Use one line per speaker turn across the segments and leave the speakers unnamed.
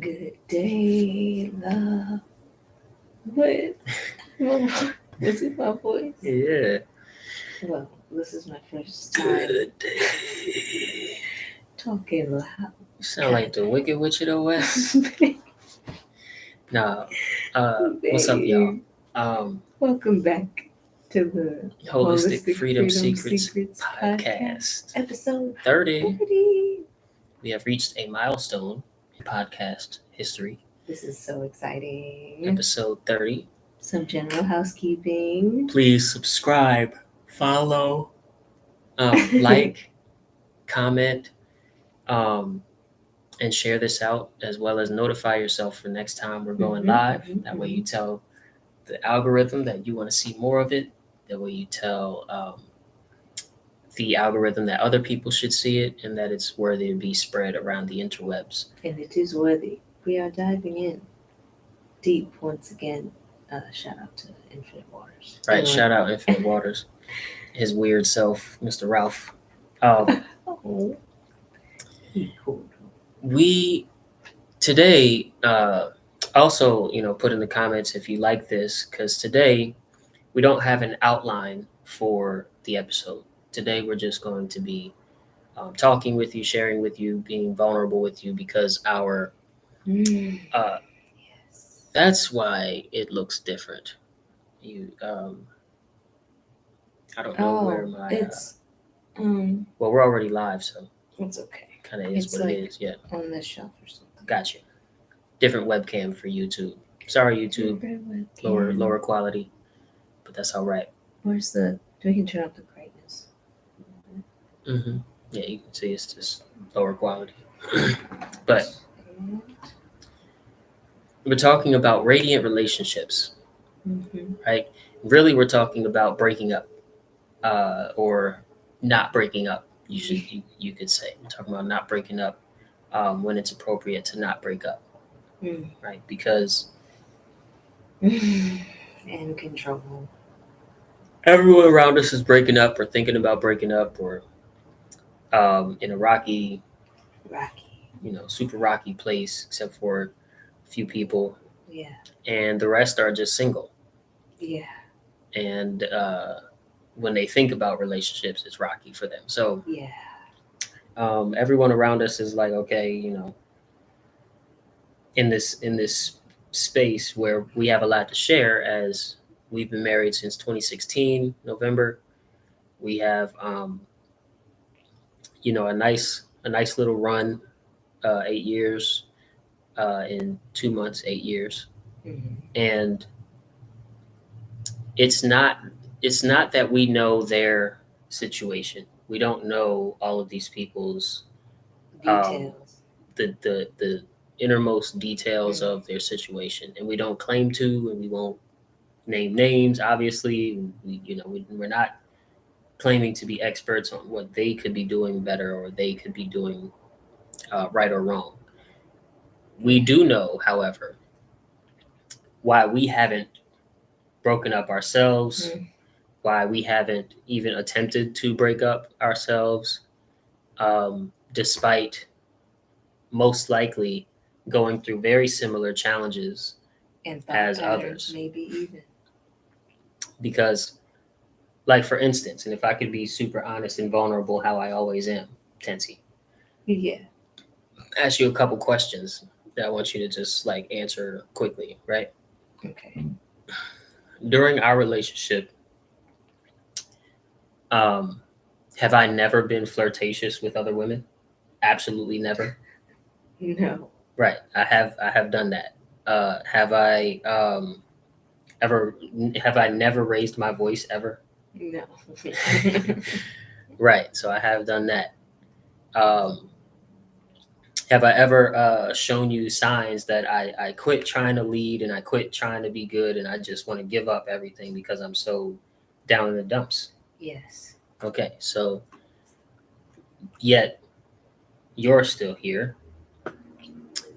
Good day, love. What? This is my voice.
Yeah.
Well, this is my first time
Good day.
talking loud.
You sound like the Wicked Witch of the West. Nah. What's up, y'all?
Babe.
Um,
Welcome back to the
Holistic
Holistic
Freedom
Freedom
Secrets
Secrets podcast,
podcast
episode
30.
30.
We have reached a milestone in podcast history.
This is so exciting.
Episode 30.
Some general housekeeping.
Please subscribe, follow, like, comment, and share this out, as well as notify yourself for next time we're going live. That way you tell the algorithm that you want to see more of it. That way you tell the algorithm that other people should see it and that it's worthy to be spread around the interwebs.
And it is worthy. We are diving in deep once again. Shout out to Infinite Waters.
Right, shout out Infinite Waters. His weird self, Mr. Ralph.
Oh, he cool.
We today also, put in the comments if you like this, because today we don't have an outline for the episode. Today we're just going to be talking with you, sharing with you, being vulnerable with you, because our
Yes.
that's why it looks different. You I don't know where my
it's
well, we're already live, so
it's okay.
kind of is
It's
what
like
it is. Yeah,
on the shelf or something.
gotcha. Different webcam for YouTube. Sorry, YouTube. Lower quality, but that's all right.
Where's the? We can turn up the brightness.
Mm-hmm. Yeah, you can see it's just lower quality. But we're talking about radiant relationships, right? Really, we're talking about breaking up, or not breaking up. You could say we're talking about not breaking up when it's appropriate to not break up, right? Because
And control.
everyone around us is breaking up or thinking about breaking up, or in a rocky, super rocky place, except for a few people.
Yeah.
And the rest are just single.
Yeah.
And when they think about relationships, it's rocky for them. So
yeah,
everyone around us is like, okay, in this space where we have a lot to share, as we've been married since 2016 November. We have a nice little run, 8 years, in 2 months, 8 years. And it's not that we know their situation. We don't know all of these people's
details.
The innermost details of their situation, and we don't claim to, and we won't name names. Obviously, we're not claiming to be experts on what they could be doing better or they could be doing right or wrong. We do know, however, why we haven't broken up ourselves, why we haven't even attempted to break up ourselves, despite most likely going through very similar challenges
and
as others.
Maybe even.
Because, like, for instance, and if I could be super honest and vulnerable, how I always am, Tensi.
Yeah.
Ask you a couple questions that I want you to just like answer quickly, right?
Okay.
During our relationship, have I never been flirtatious with other women? Absolutely never.
No.
Right. I have done that. Have I never raised my voice ever?
No.
Right. So I have done that. Have I ever shown you signs that I quit trying to lead and I quit trying to be good and I just want to give up everything because I'm so down in the dumps?
Yes.
Okay, so yet you're still here,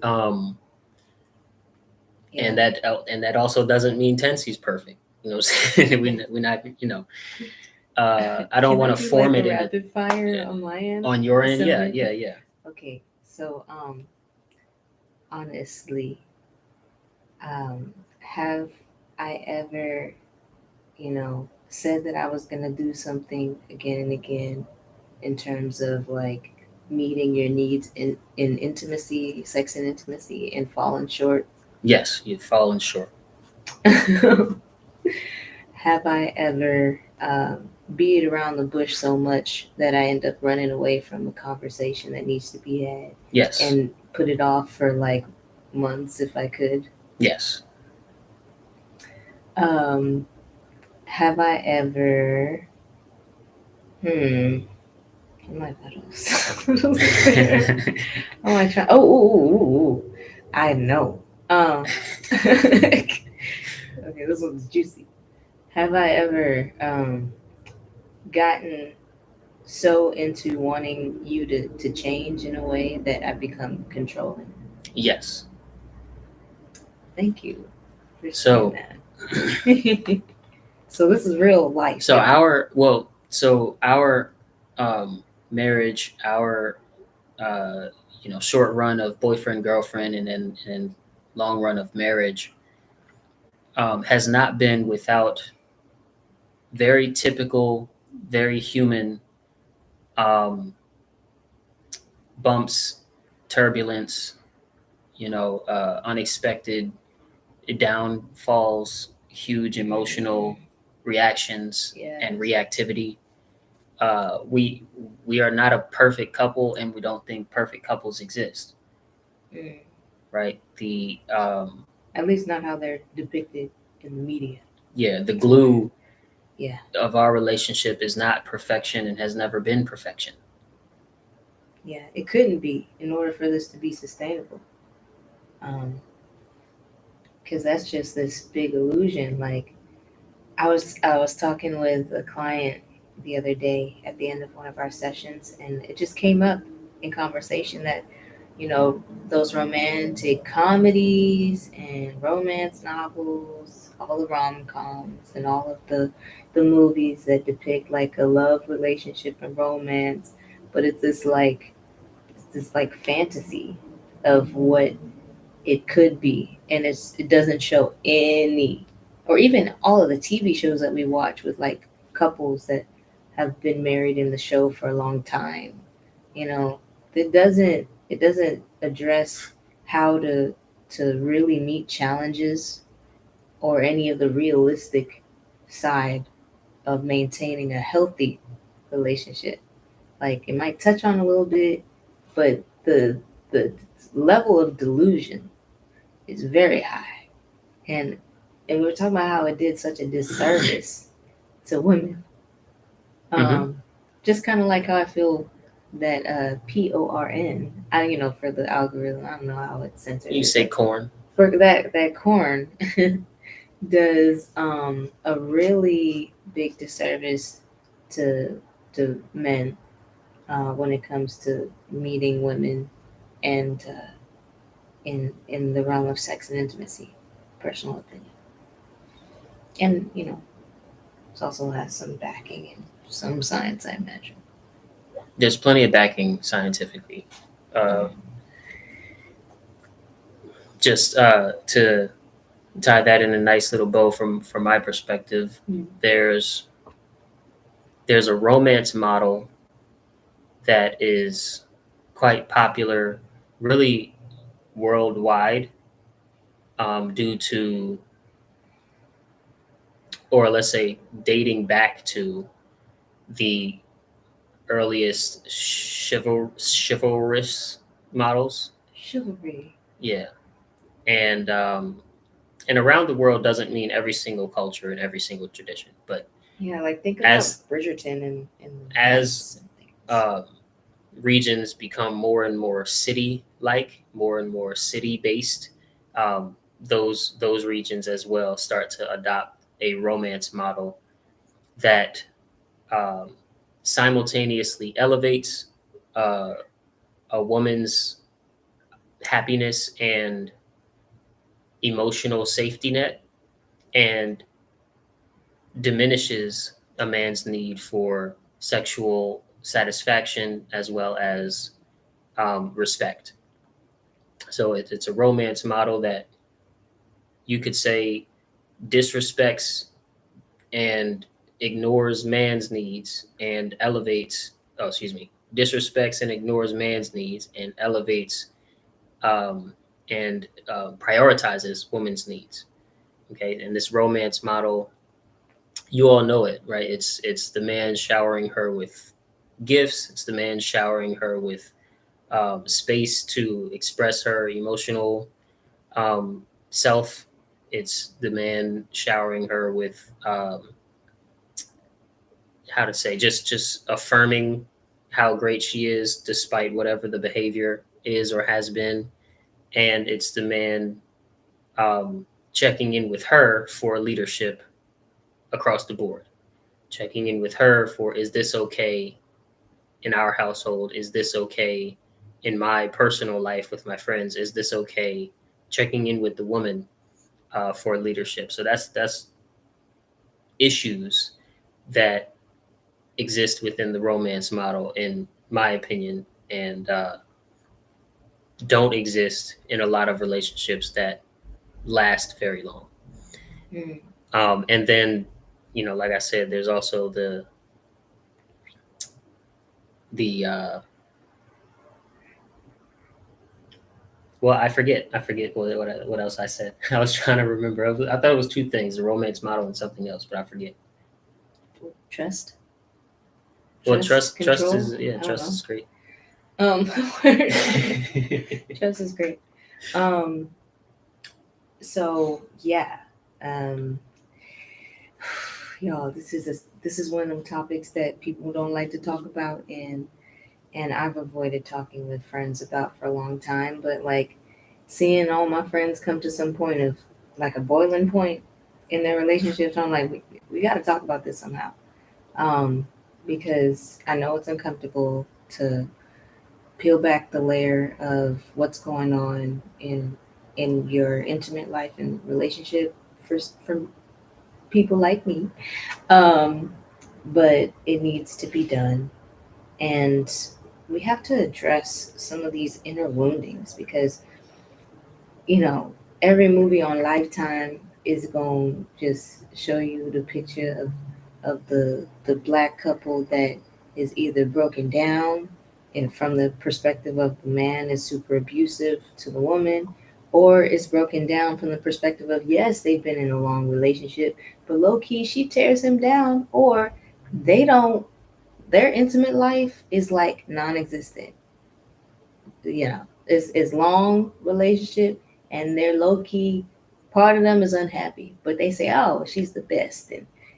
and that also doesn't mean Tensi's perfect. We're not. I don't want to form
like
it in
rapid fire on my end.
on your end.
So
Yeah.
Okay, so honestly, have I ever, said that I was gonna do something again and again in terms of like meeting your needs in intimacy, sex and intimacy, and falling short?
Yes, you've fallen short.
Have I ever beat around the bush so much that I end up running away from a conversation that needs to be had
Yes.
and put it off for like months if I could?
Yes.
Um, have I ever? Hmm. What else? What else is there? Oh, I try. Oh, ooh, ooh, ooh, ooh. I know. Okay, this one's juicy. Have I ever gotten so into wanting you to change in a way that I become controlling?
Yes.
Thank you for saying
So
that. So this is real life,
so
y'all.
our marriage, our uh, short run of boyfriend girlfriend, and long run of marriage has not been without very typical, very human um, bumps, turbulence, unexpected downfalls, huge emotional reactions
Yeah.
and reactivity. We are not a perfect couple, and we don't think perfect couples exist.
Mm.
Right? The
At least not how they're depicted in the media.
yeah, the glue
Yeah.
of our relationship is not perfection and has never been perfection.
Yeah. It couldn't be in order for this to be sustainable. Because that's just this big illusion. Like I was talking with a client the other day at the end of one of our sessions, and it just came up in conversation that those romantic comedies and romance novels, all the rom-coms and all of the movies that depict like a love relationship and romance, but it's this like fantasy of what it could be, and it doesn't show any, or even all of the TV shows that we watch with like couples that have been married in the show for a long time. You know, it doesn't address how to really meet challenges or any of the realistic side of maintaining a healthy relationship. Like it might touch on a little bit, but the level of delusion is very high. And we were talking about how it did such a disservice to women.
Mm-hmm.
Um, just kind of like how I feel that PORN, for the algorithm, I don't know how it censors
You
it,
say
but
corn.
for that corn does a really big disservice to men when it comes to meeting women and in the realm of sex and intimacy, personal opinion. And it also has some backing and some science, I imagine.
There's plenty of backing scientifically. Uh, just to tie that in a nice little bow from my perspective,
Mm.
there's there's a romance model that is quite popular, really worldwide, due to, or let's say, dating back to the earliest chivalrous models.
Chivalry.
Yeah, and around the world doesn't mean every single culture and every single tradition, but
Yeah, like think about
as
Bridgerton and
as
knights and things.
uh, regions become more and more city-like, more and more city-based, um, those regions as well start to adopt a romance model that um, simultaneously elevates uh, a woman's happiness and emotional safety net, and diminishes a man's need for sexual satisfaction as well as respect. So it's a romance model that you could say disrespects and ignores man's needs and elevates, oh, excuse me, disrespects and ignores man's needs and elevates um, and prioritizes women's needs. Okay, and this romance model, you all know it, right? It's the man showering her with gifts. It's the man showering her with space to express her emotional um, self. It's the man showering her with how to say, just affirming how great she is despite whatever the behavior is or has been. And it's the man um, checking in with her for leadership across the board, checking in with her for, is this okay in our household? Is this okay in my personal life with my friends? Is this okay? Checking in with the woman for leadership. So that's issues that exist within the romance model, in my opinion, and don't exist in a lot of relationships that last very long.
Mm.
And then, like I said, there's also the well, I forget what else I said. I was trying to remember. I thought it was two things: the romance model and something else, but I forget.
Trust,
Well,
trust,
trust
control.
is, yeah,
I don't
trust
know.
is great.
Um, trust is great. Um, so yeah, um, y'all, this is one of them topics that people don't like to talk about, and I've avoided talking with friends about for a long time. But like seeing all my friends come to some point of like a boiling point in their relationships, I'm like, we got to talk about this somehow, um, because I know it's uncomfortable to peel back the layer of what's going on in your intimate life and relationship for people like me. Um, but it needs to be done, and we have to address some of these inner woundings because you know every movie on Lifetime is going to just show you the picture of the black couple that is either broken down and from the perspective of the man is super abusive to the woman, or it's broken down from the perspective of yes they've been in a long relationship but low key she tears him down, or they don't, their intimate life is like non-existent. You know, it's long relationship and they're low key, part of them is unhappy but they say oh she's the best,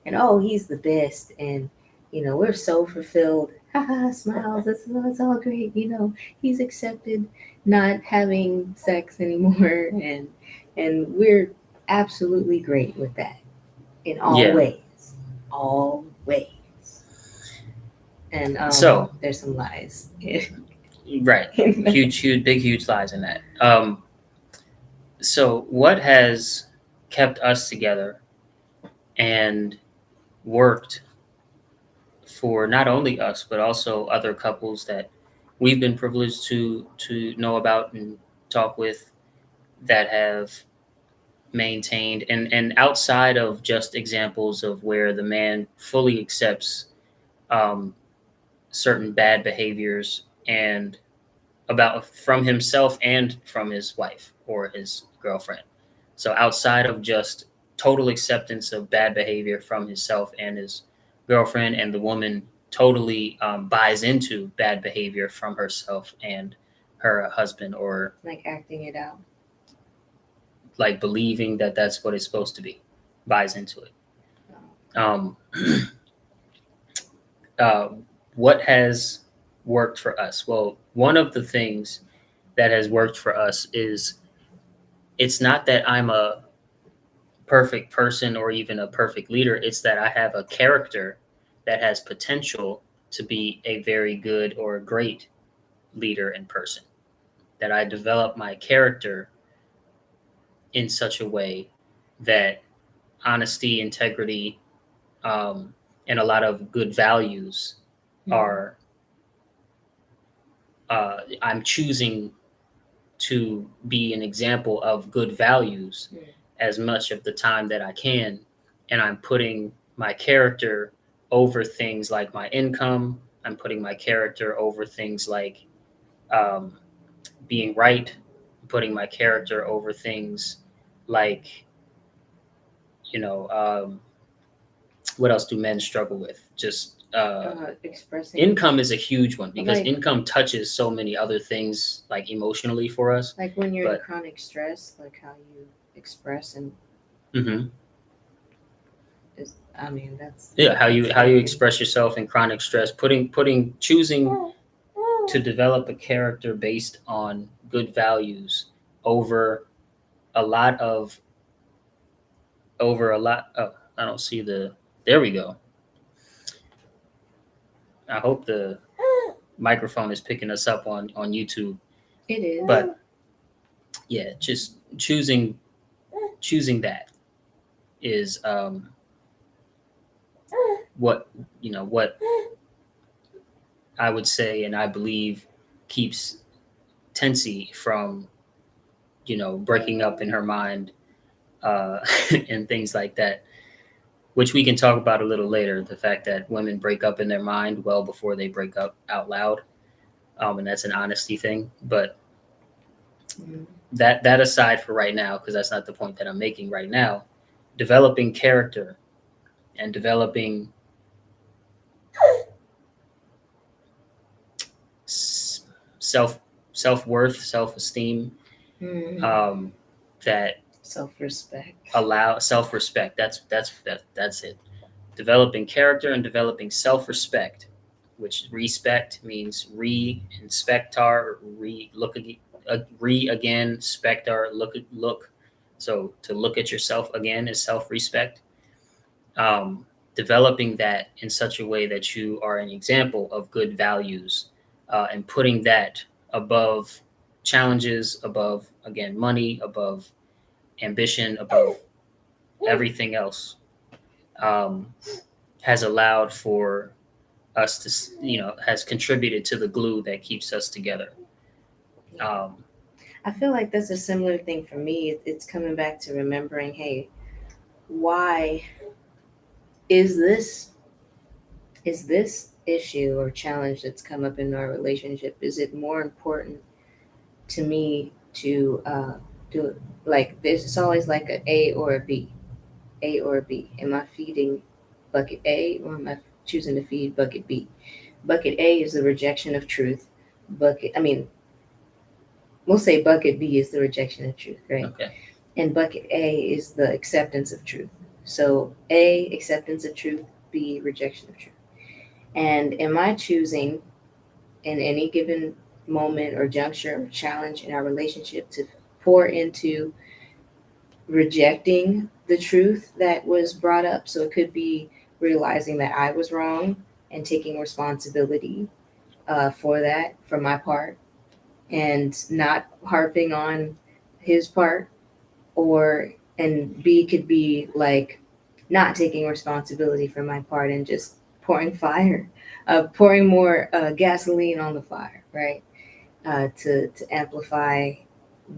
and oh he's the best, and you know we're so fulfilled, haha, smiles, it's all great, you know, he's accepted not having sex anymore, and we're absolutely great with that in all
Yeah.
ways, all ways. And
So
there's some lies
right,
in that.
huge, big, huge lies in that. So what has kept us together and worked for not only us but also other couples that we've been privileged to know about and talk with, that have maintained, and outside of just examples of where the man fully accepts um, certain bad behaviors and about from himself and from his wife or his girlfriend. So outside of just total acceptance of bad behavior from himself and his girlfriend, and the woman totally buys into bad behavior from herself and her husband, or
Like acting it out.
like believing that that's what it's supposed to be, buys into it. Um, uh, what has worked for us? Well, one of the things that has worked for us is, it's not that I'm a perfect person or even a perfect leader. It's that I have a character that has potential to be a very good or a great leader and person. That I develop my character in such a way that honesty, integrity, um, and a lot of good values
Mm.
are, I'm choosing to be an example of good values as much of the time that I can. And I'm putting my character over things like my income. I'm putting my character over things like um, being right. I'm putting my character over things like, you know, what else do men struggle with? Just
Expressing,
income is a huge one because
like
income touches so many other things like emotionally for us.
like when you're in
But
chronic stress, like how you express and
mhm.
is. I mean, that's
Yeah,
that's
how you
very.
express yourself in chronic stress, putting choosing to develop a character based on good values over a lot of over a lot. Oh, I don't see the. There we go. I hope the microphone is picking us up on YouTube.
It is.
But yeah, just choosing that is what what I would say, and I believe keeps Tensi from breaking up in her mind uh, and things like that, which we can talk about a little later. The fact that women break up in their mind well before they break up out loud, and that's an honesty thing. But
Mhm.
that aside for right now, because that's not the point that I'm making right now. Developing character and developing self self worth, self esteem,
Mhm.
that
Self-respect.
allow self respect. That's it. Developing character and developing self respect, which respect means re-inspectar, re again, spectar, look. So to look at yourself again is self respect. Um, Developing that in such a way that you are an example of good values, and putting that above challenges, above again money, above ambition, above everything else, um, has allowed for us to, has contributed to the glue that keeps us together.
Yeah.
Um,
I feel like that's a similar thing for me. It's coming back to remembering, hey, why is this is this issue or challenge that's come up in our relationship? Is it more important to me to do it like this? It's always like an A or a B, A or a B. Am I feeding bucket A or am I choosing to feed bucket B? Bucket A is the rejection of truth. I mean, we'll say bucket B is the rejection of truth, right?
okay.
And bucket A is the acceptance of truth. So A, acceptance of truth, B, rejection of truth. And am I choosing in any given moment or juncture or challenge in our relationship to pour into rejecting the truth that was brought up? So it could be realizing that I was wrong and taking responsibility for that, for my part, and not harping on his part. Or, and B could be like not taking responsibility for my part and just pouring more gasoline on the fire, right? To amplify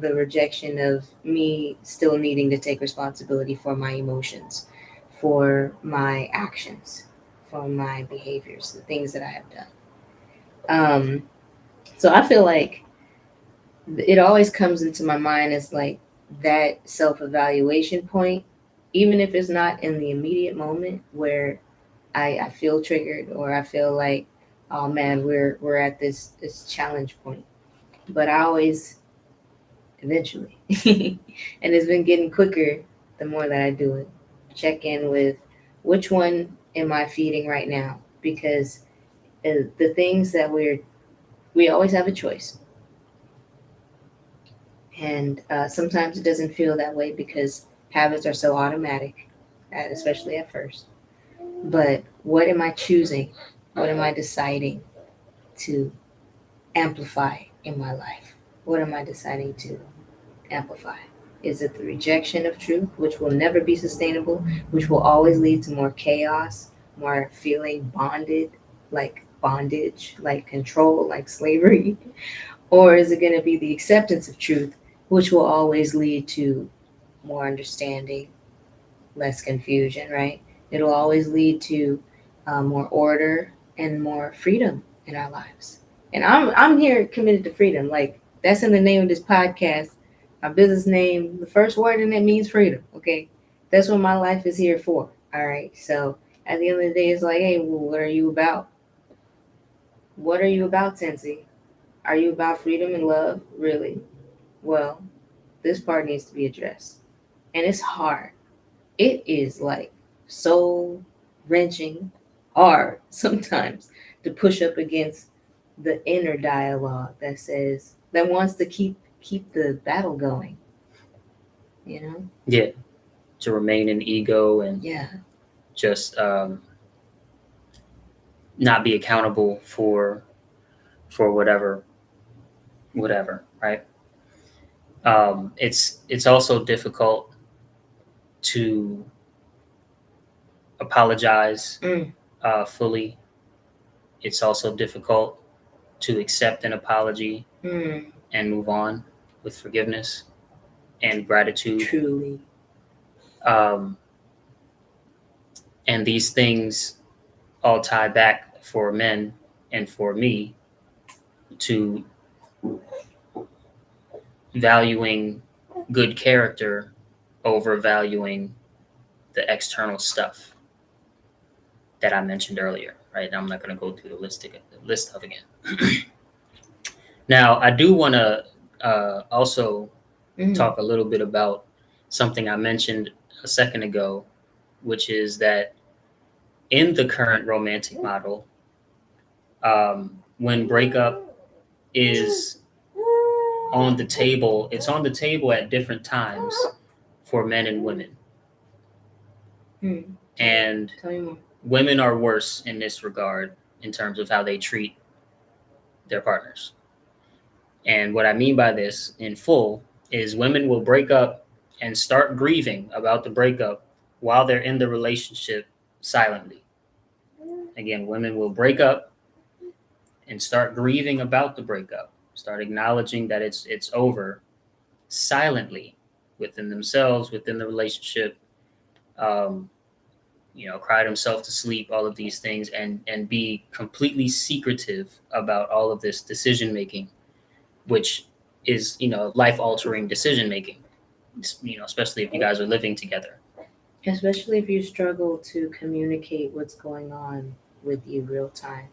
the rejection of me still needing to take responsibility for my emotions, for my actions, for my behaviors, the things that I have done. So I feel like it always comes into my mind as like that self evaluation point, even if it's not in the immediate moment where I feel triggered or I feel like, oh man, we're at this challenge point. But I always eventually, and it's been getting quicker the more that I do it. Check in with which one am I feeding right now, because the things that we always have a choice, and sometimes it doesn't feel that way because habits are so automatic, especially at first. But what am I choosing? What am I deciding to amplify in my life? What am I deciding to amplify? Is it the rejection of truth, which will never be sustainable, which will always lead to more chaos, more feeling bonded, like bondage, like control, like slavery? Or is it going to be the acceptance of truth, which will always lead to more understanding, less confusion, right? It'll always lead to more order and more freedom in our lives. And I'm here committed to freedom. Like that's in the name of this podcast. My business name, the first word in it means freedom. Okay, that's what my life is here for. All right. So at the end of the day, it's like, hey, well, what are you about? What are you about, Tensi? Are you about freedom and love? Really? Well, this part needs to be addressed. And it's hard. It is like soul wrenching hard sometimes to push up against the inner dialogue that says that wants to keep the battle going, you know?
Yeah, to remain in ego and
Yeah.
just not be accountable for whatever, right? It's also difficult to apologize
Mm.
fully. It's also difficult to accept an apology
Mm.
and move on with forgiveness and gratitude.
Truly.
Um, and these things all tie back for men and for me to valuing good character over valuing the external stuff that I mentioned earlier, right? I'm not going to go through the list of again. Now, I do want to also
Mm.
talk a little bit about something I mentioned a second ago, which is that in the current romantic model, when breakup is on the table, it's on the table at different times for men and women.
Mm.
And
Tell me more.
women are worse in this regard in terms of how they treat their partners. And what I mean by this in full is women will break up and start grieving about the breakup while they're in the relationship silently. Again, women will break up and start grieving about the breakup, start acknowledging that it's over silently within themselves, within the relationship, um, cry themselves to sleep, all of these things, and be completely secretive about all of this decision making, which is life altering decision making. Especially if you guys are living together.
Especially if you struggle to communicate what's going on with you real time.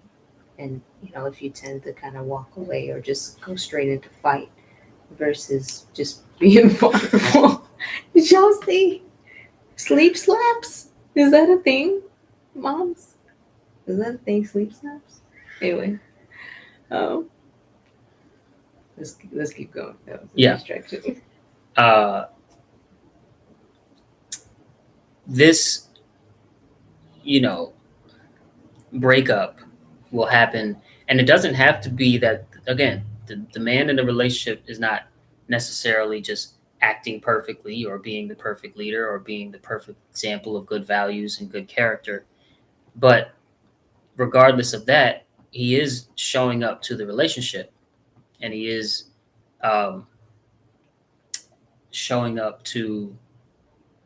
And, if you tend to kind of walk away or just go straight into fight versus just being vulnerable. Did y'all see sleep slaps? Is that a thing, moms? Is that a thing, sleep slaps? Anyway, um, let's keep going. That was a
Yeah.
distraction.
Uh, this, breakup will happen, and it doesn't have to be that. Again, the man in the relationship is not necessarily just acting perfectly or being the perfect leader or being the perfect example of good values and good character, but regardless of that, he is showing up to the relationship, and he is um, showing up to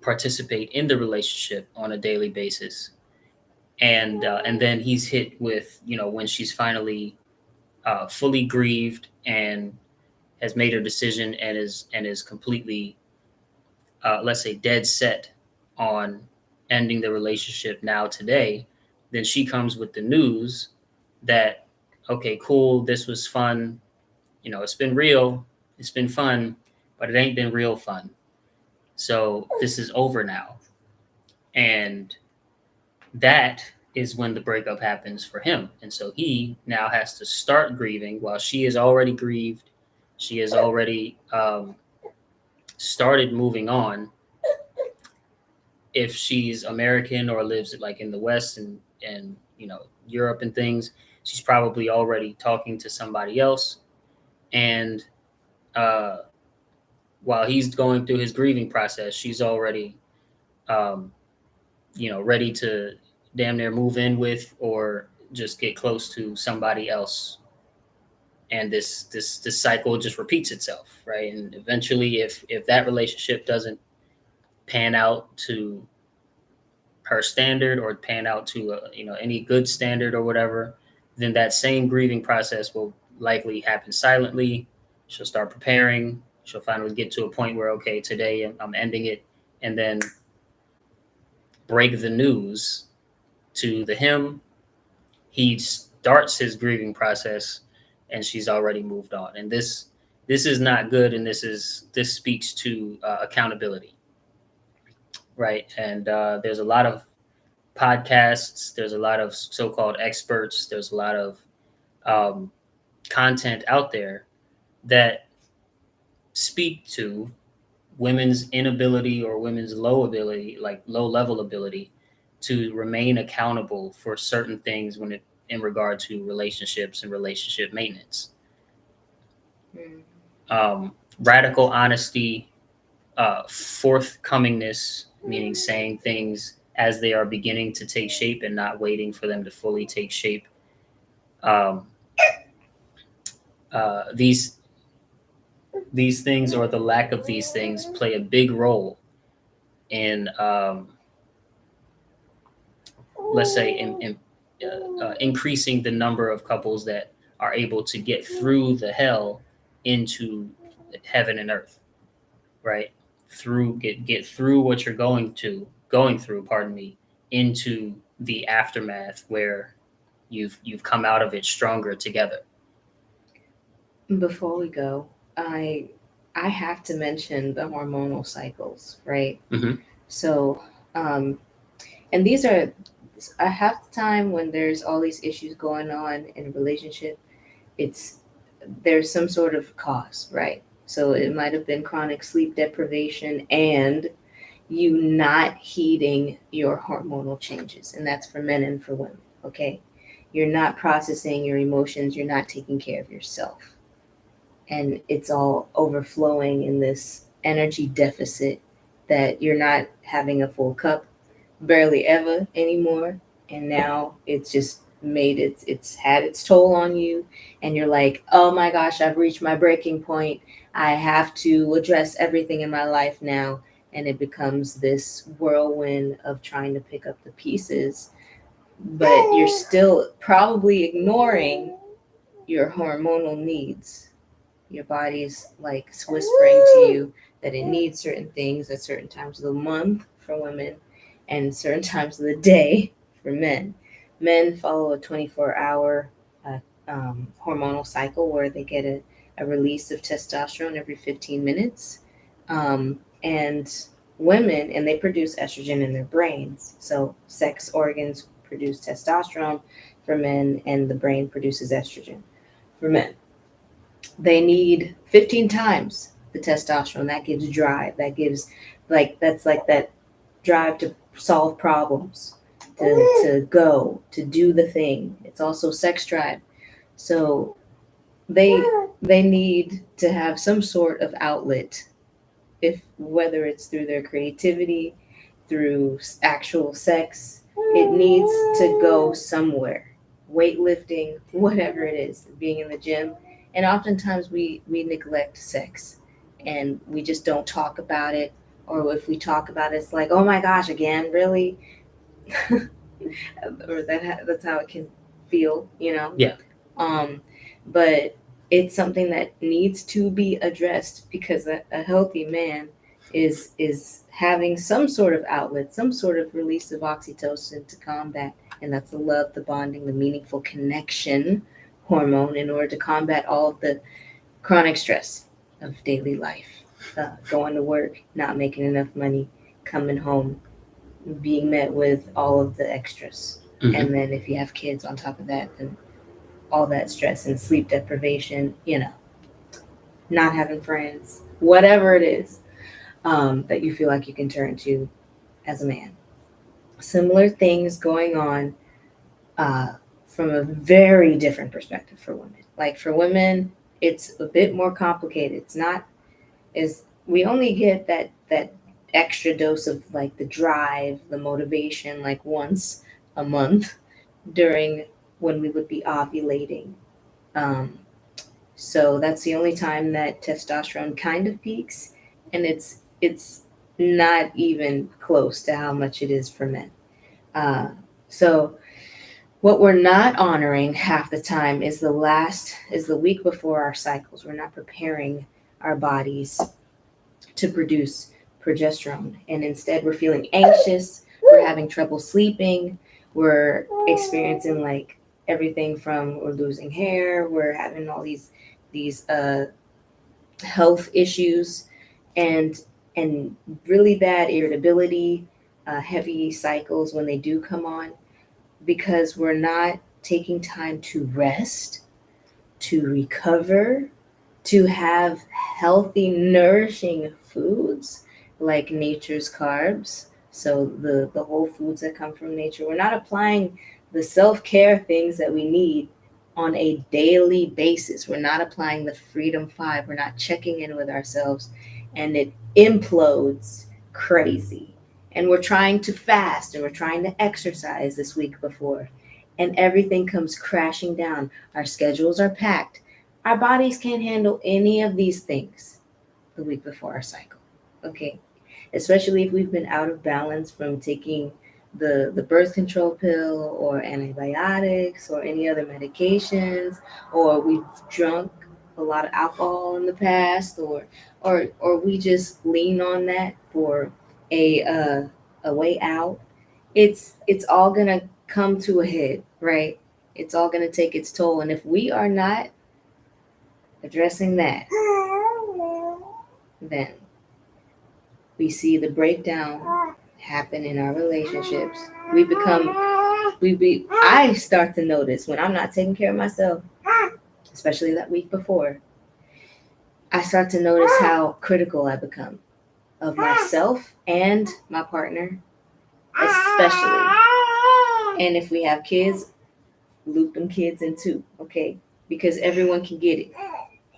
participate in the relationship on a daily basis. And then he's hit with, when she's finally fully grieved and has made her decision and is completely, let's say, dead set on ending the relationship now today. Then she comes with the news that, okay, cool, this was fun, it's been real, it's been fun, but it ain't been real fun. So this is over now. And that is when the breakup happens for him. And so he now has to start grieving while she is already grieved. She has already started moving on. If she's American or lives like in the West and Europe and things, she's probably already talking to somebody else. And uh, while he's going through his grieving process, she's already um, ready to damn near move in with or just get close to somebody else. and this cycle just repeats itself, right? And eventually, if that relationship doesn't pan out to her standard or pan out to any good standard or whatever, then that same grieving process will likely happen silently. She'll start preparing. She'll finally get to a point where, okay, today I'm ending it, and then break the news to the him. He starts his grieving process, and she's already moved on. And this is not good, and this speaks to accountability, right? And there's a lot of podcasts, there's a lot of so-called experts, there's a lot of um, content out there that speak to women's inability or women's low ability, like low level ability, to remain accountable for certain things when it in regard to relationships and relationship maintenance.
Mm.
Radical honesty, forthcomingness, meaning saying things as they are beginning to take shape and not waiting for them to fully take shape. Um, these things, or the lack of these things, play a big role in let's say increasing the number of couples that are able to get through the hell into heaven and earth, right? Through get through what you're going through, pardon me, into the aftermath where you've come out of it stronger together.
Before we go, I I have to mention the hormonal cycles, right?
Mm-hmm.
So, um, and these are half the time when there's all these issues going on in a relationship, it's there's some sort of cause, right? So it might have been chronic sleep deprivation and you not heeding your hormonal changes, and that's for men and for women. Okay, you're not processing your emotions, you're not taking care of yourself, and it's all overflowing in this energy deficit that you're not having a full cup barely ever anymore, and now it's just made it's had its toll on you, and you're like, oh my gosh, I've reached my breaking point, I have to address everything in my life now, and it becomes this whirlwind of trying to pick up the pieces, but you're still probably ignoring your hormonal needs. Your body's like whispering to you that it needs certain things at certain times of the month for women and certain times of the day for men. Men follow a 24-hour hormonal cycle where they get a release of testosterone every 15 minutes. And women, and they produce estrogen in their brains. So sex organs produce testosterone for men, and the brain produces estrogen for men. They need 15 times the testosterone. That gives drive. That gives that's like that drive to solve problems, to go, to do the thing. It's also sex drive. So they they need to have some sort of outlet, if whether it's through their creativity, through actual sex, it needs to go somewhere. Weightlifting, whatever it is, being in the gym. And oftentimes we neglect sex and we just don't talk about it. Or if we talk about it, it's like, oh my gosh, again, really? Or that's how it can feel, you know?
Yeah.
Um, but it's something that needs to be addressed because a healthy man is having some sort of outlet, some sort of release of oxytocin to combat, and that's the love, the bonding, the meaningful connection hormone in order to combat all of the chronic stress of daily life, going to work, not making enough money, coming home, being met with all of the extras.
Mm-hmm.
And then if you have kids on top of that, then all that stress and sleep deprivation, not having friends, whatever it is, that you feel like you can turn to as a man. Similar things going on, uh, from a very different perspective for women. Like for women, it's a bit more complicated. It's not as we only get that extra dose of like the drive, the motivation, like once a month during when we would be ovulating. Um, So that's the only time that testosterone kind of peaks, and it's not even close to how much it is for men. Uh, so what we're not honoring half the time is the week before our cycles. We're not preparing our bodies to produce progesterone, and instead we're feeling anxious, we're having trouble sleeping, we're experiencing like everything from we're losing hair, we're having all these health issues, and and really bad irritability, heavy cycles when they do come on, because we're not taking time to rest, to recover, to have healthy, nourishing foods like nature's carbs. So the whole foods that come from nature. We're not applying the self-care things that we need on a daily basis. We're not applying the Freedom Five. We're not checking in with ourselves, and it implodes crazy. And we're trying to fast and we're trying to exercise this week before, and everything comes crashing down. Our schedules are packed. Our bodies can't handle any of these things the week before our cycle. Okay. Especially if we've been out of balance from taking the birth control pill or antibiotics or any other medications, or we've drunk a lot of alcohol in the past, or we just lean on that for a way out. It's all gonna come to a head, right? It's all gonna take its toll, and if we are not addressing that, then we see the breakdown happen in our relationships. We become, I start to notice when I'm not taking care of myself, especially that week before, I start to notice how critical I become of myself and my partner, especially. And if we have kids, loop them kids in too, okay? Because everyone can get it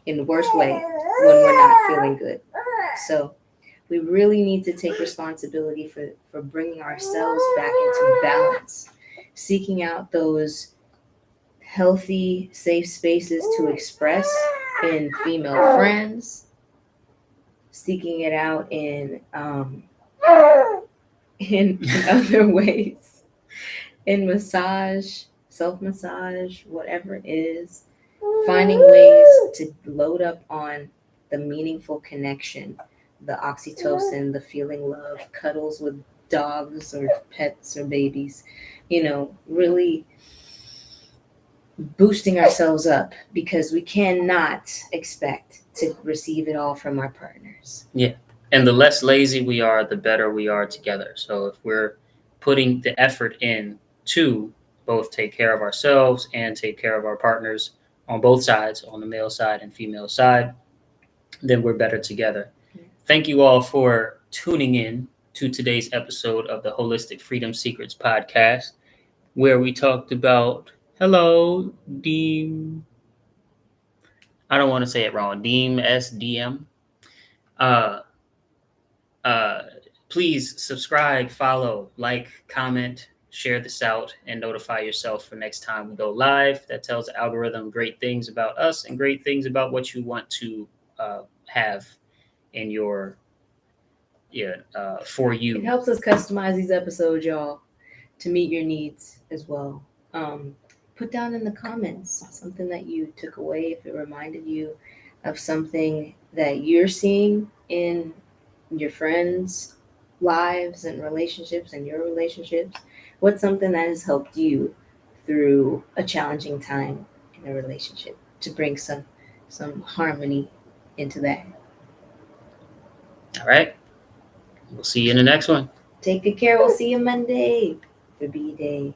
in the worst way when we're not feeling good. So we really need to take responsibility for bringing ourselves back into balance, seeking out those healthy, safe spaces to express in female friends, seeking it out in other ways, in massage, self massage, whatever it is, finding ways to load up on the meaningful connection, the oxytocin, the feeling love, cuddles with dogs or pets or babies, really boosting ourselves up, because we cannot expect to receive it all from our partners.
Yeah. And the less lazy we are, the better we are together. So if we're putting the effort in to both take care of ourselves and take care of our partners on both sides, on the male side and female side, then we're better together. Thank you all for tuning in to today's episode of the Holistic Freedom Secrets podcast, where we talked about, hello, Deem. I don't want to say it wrong. Deem SDM. Uh, uh, Please subscribe, follow, like, comment, share this out, and notify yourself for next time we go live. That tells the algorithm great things about us and great things about what you want to have in your for you.
It helps us customize these episodes, y'all, to meet your needs as well. Put down in the comments something that you took away, if it reminded you of something that you're seeing in your friends' lives and relationships and your relationships. What's something that has helped you through a challenging time in a relationship to bring some harmony into that?
All right. We'll see you in the next one.
Take good care. We'll see you Monday for B Day.